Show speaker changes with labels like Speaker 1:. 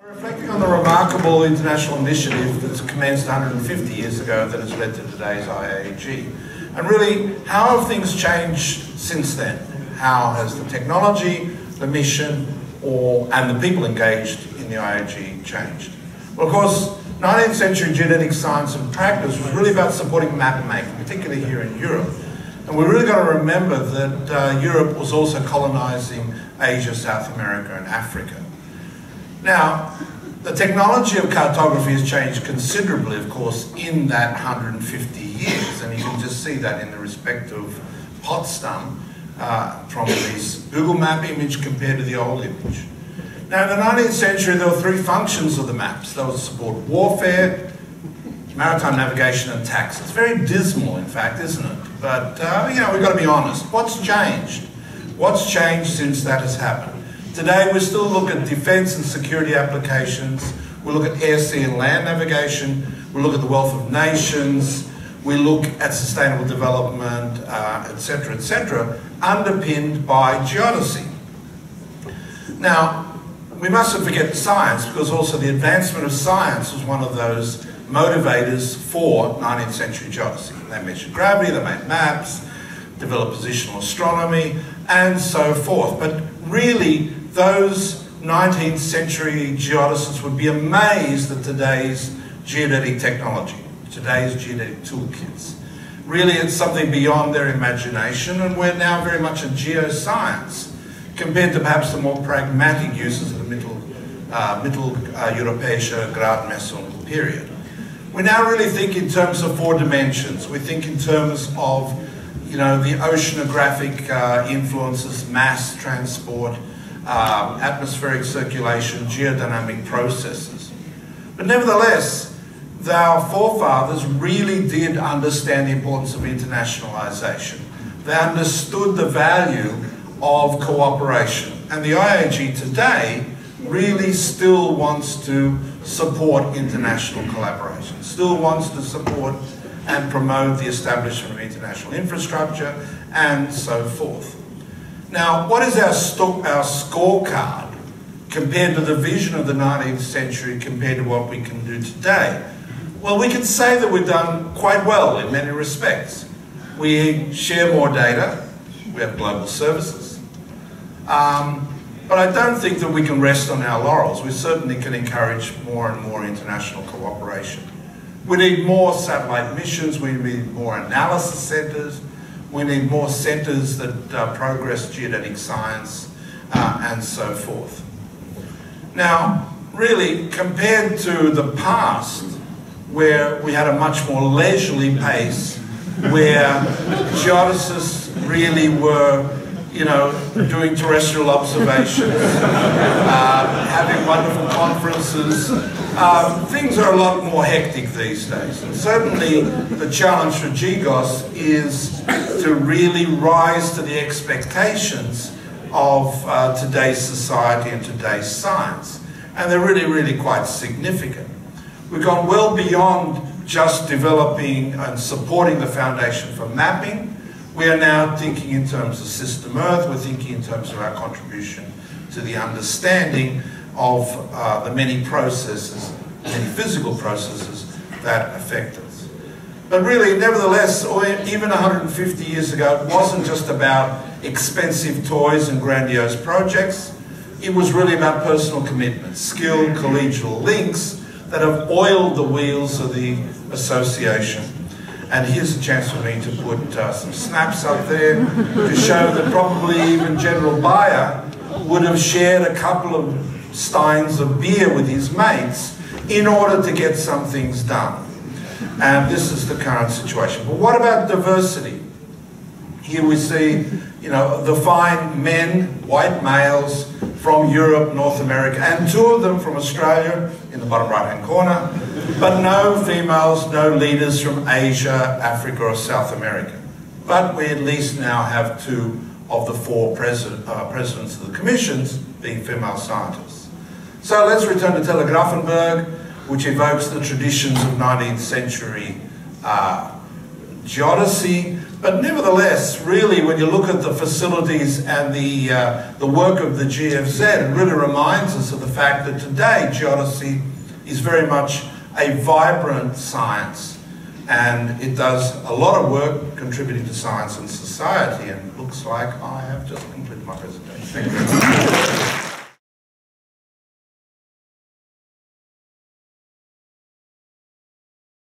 Speaker 1: Reflecting on the remarkable international initiative that's commenced 150 years ago that has led to today's IAG. And really, how have things changed since then? How has the technology, the mission, and the people engaged in the IAG changed? Well, of course, 19th century geodetic science and practice was really about supporting map making, particularly here in Europe. And we've really got to remember that Europe was also colonizing Asia, South America, and Africa. Now, the technology of cartography has changed considerably, of course, in that 150 years, and you can just see that in the respect of Potsdam from this Google map image compared to the old image. Now, in the 19th century, there were three functions of the maps. They would support warfare, maritime navigation, and tax. It's very dismal, in fact, isn't it? But, you know, we've got to be honest. What's changed? What's changed since that has happened? Today, we still look at defense and security applications. We look at air, sea, and land navigation. We look at the wealth of nations. We look at sustainable development, etc., underpinned by geodesy. Now, we mustn't forget science, because also the advancement of science was one of those motivators for 19th century geodesy. They measured gravity, they made maps, developed positional astronomy, and so forth. But really, those 19th century geodesists would be amazed at today's geodetic technology, today's geodetic toolkits. Really, it's something beyond their imagination, and we're now very much a geoscience compared to perhaps the more pragmatic uses of the Middle Europäische Gradmessung period. We now really think in terms of four dimensions. We think in terms of, you know, the oceanographic influences, mass transport, atmospheric circulation, geodynamic processes. But nevertheless, our forefathers really did understand the importance of internationalization. They understood the value of cooperation. And the IAG today really still wants to support international collaboration, still wants to support and promote the establishment of international infrastructure, and so forth. Now, what is our scorecard compared to the vision of the 19th century compared to what we can do today? Well, we can say that we've done quite well in many respects. We share more data, we have global services, but I don't think that we can rest on our laurels. We certainly can encourage more and more international cooperation. We need more satellite missions, we need more analysis centers, we need more centers that progress geodetic science, and so forth. Now, really, compared to the past, where we had a much more leisurely pace, where geodesists really were, you know, doing terrestrial observations, having wonderful conferences. Things are a lot more hectic these days. And certainly the challenge for GGOS is to really rise to the expectations of today's society and today's science. And they're really, really quite significant. We've gone well beyond just developing and supporting the foundation for mapping. We are now thinking in terms of system Earth, we're thinking in terms of our contribution to the understanding of the many processes, many physical processes that affect us. But really, nevertheless, even 150 years ago, it wasn't just about expensive toys and grandiose projects. It was really about personal commitment, skilled collegial links that have oiled the wheels of the association. And here's a chance for me to put some snaps up there to show that probably even General Bayer would have shared a couple of steins of beer with his mates in order to get some things done. And this is the current situation. But what about diversity? Here we see, you know, the fine men, white males from Europe, North America, and two of them from Australia in the bottom right-hand corner, but no females, no leaders from Asia, Africa, or South America. But we at least now have two of the four presidents of the commissions being female scientists. So let's return to Telegrafenberg, which evokes the traditions of 19th century geodesy, But nevertheless, really, when you look at the facilities and the work of the GFZ, it really reminds us of the fact that today geodesy is very much a vibrant science, and it does a lot of work contributing to science and society, and it looks like I have just completed my presentation. Thank you.